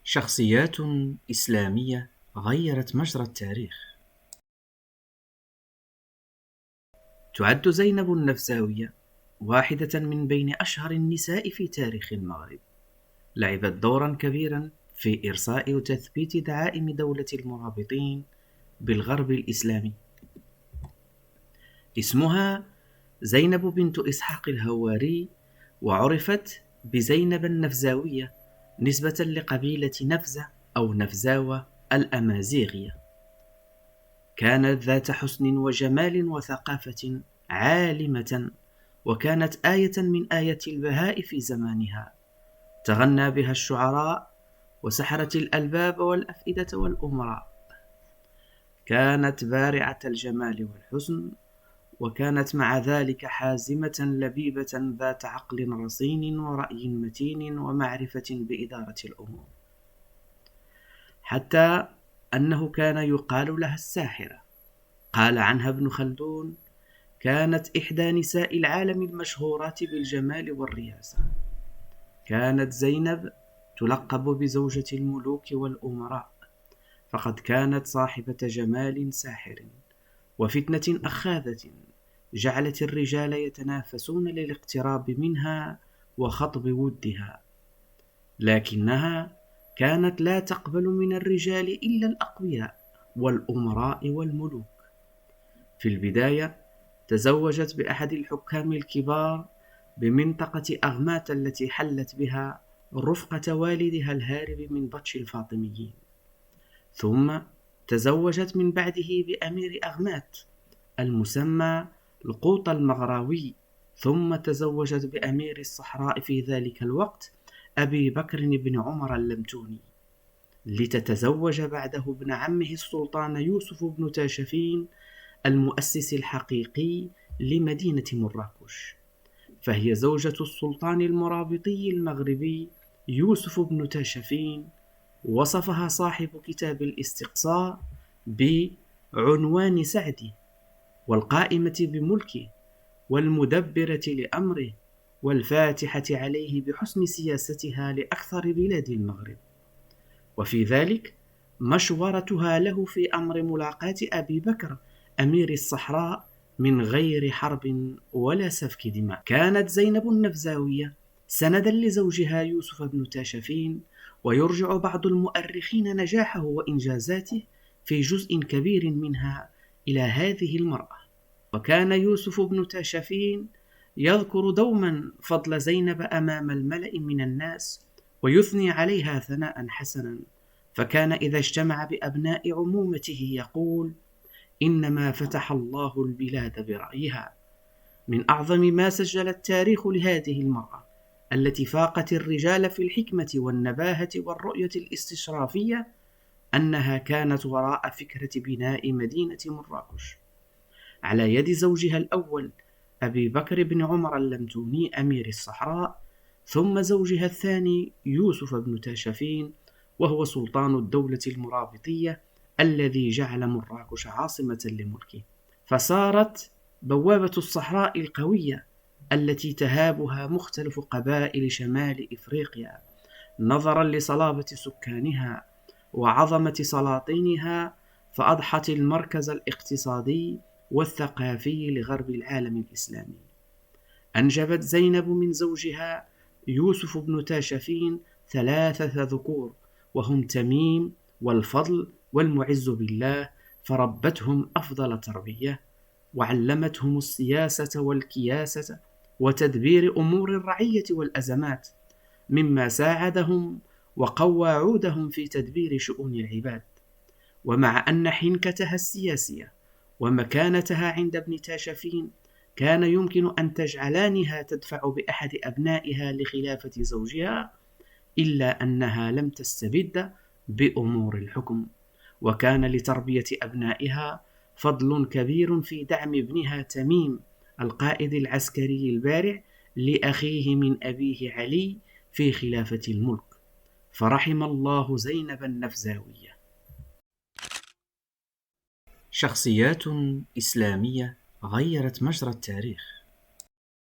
شخصيات إسلامية غيرت مجرى التاريخ. تعد زينب النفساوية واحدة من بين أشهر النساء في تاريخ المغرب. لعبت دورا كبيرا في إرساء وتثبيت دعائم دولة المرابطين بالغرب الإسلامي. اسمها زينب بنت إسحاق الهواري، وعرفت بزينب النفزاوية نسبة لقبيلة نفزة أو نفزاوة الأمازيغية. كانت ذات حسن وجمال وثقافة عالمة، وكانت آية من آيات البهاء في زمانها. تغنى بها الشعراء وسحرت الألباب والأفئدة والأمراء. كانت بارعة الجمال والحسن، وكانت مع ذلك حازمة لبيبة ذات عقل رصين ورأي متين ومعرفة بإدارة الأمور، حتى أنه كان يقال لها الساحرة. قال عنها ابن خلدون: كانت إحدى نساء العالم المشهورات بالجمال والرياسة. كانت زينب تلقب بزوجة الملوك والأمراء، فقد كانت صاحبة جمال ساحر وفتنة أخاذة جعلت الرجال يتنافسون للاقتراب منها وخطب ودها، لكنها كانت لا تقبل من الرجال إلا الأقوياء والأمراء والملوك. في البداية تزوجت بأحد الحكام الكبار بمنطقة أغمات التي حلت بها رفقة والدها الهارب من بطش الفاطميين، ثم تزوجت من بعده بأمير أغمات المسمى القوط المغراوي، ثم تزوجت بأمير الصحراء في ذلك الوقت أبي بكر بن عمر اللمتوني، لتتزوج بعده ابن عمه السلطان يوسف بن تاشفين المؤسس الحقيقي لمدينة مراكش. فهي زوجة السلطان المرابطي المغربي يوسف بن تاشفين. وصفها صاحب كتاب الاستقصاء بعنوان سعدي، والقائمة بملكه، والمدبرة لأمره، والفاتحة عليه بحسن سياستها لأكثر بلاد المغرب. وفي ذلك مشورتها له في أمر ملاقاة أبي بكر أمير الصحراء من غير حرب ولا سفك دماء. كانت زينب النفزاوية سندا لزوجها يوسف بن تاشفين، ويرجع بعض المؤرخين نجاحه وإنجازاته في جزء كبير منها إلى هذه المرأة. وكان يوسف بن تاشفين يذكر دوما فضل زينب أمام الملأ من الناس، ويثني عليها ثناء حسنا، فكان إذا اجتمع بأبناء عمومته يقول: إنما فتح الله البلاد برأيها. من أعظم ما سجل التاريخ لهذه المرأة التي فاقت الرجال في الحكمة والنباهة والرؤية الاستشرافية أنها كانت وراء فكرة بناء مدينة مراكش على يد زوجها الأول أبي بكر بن عمر اللمتوني أمير الصحراء، ثم زوجها الثاني يوسف بن تاشفين، وهو سلطان الدولة المرابطية الذي جعل مراكش عاصمة لملكه. فصارت بوابة الصحراء القوية التي تهابها مختلف قبائل شمال إفريقيا، نظرا لصلابة سكانها وعظمة سلاطينها، فأضحت المركز الاقتصادي والثقافي لغرب العالم الإسلامي. أنجبت زينب من زوجها يوسف بن تاشفين 3 ذكور، وهم تميم والفضل والمعز بالله، فربتهم أفضل تربية، وعلمتهم السياسة والكياسة وتدبير أمور الرعية والأزمات، مما ساعدهم وقوى عودهم في تدبير شؤون العباد. ومع أن حنكتها السياسية ومكانتها عند ابن تاشفين كان يمكن أن تجعلانها تدفع بأحد أبنائها لخلافة زوجها، إلا أنها لم تستبد بأمور الحكم، وكان لتربية أبنائها فضل كبير في دعم ابنها تميم القائد العسكري البارع لأخيه من أبيه علي في خلافة الملك. فرحم الله زينب النفزاوية. شخصيات إسلامية غيرت مجرى التاريخ.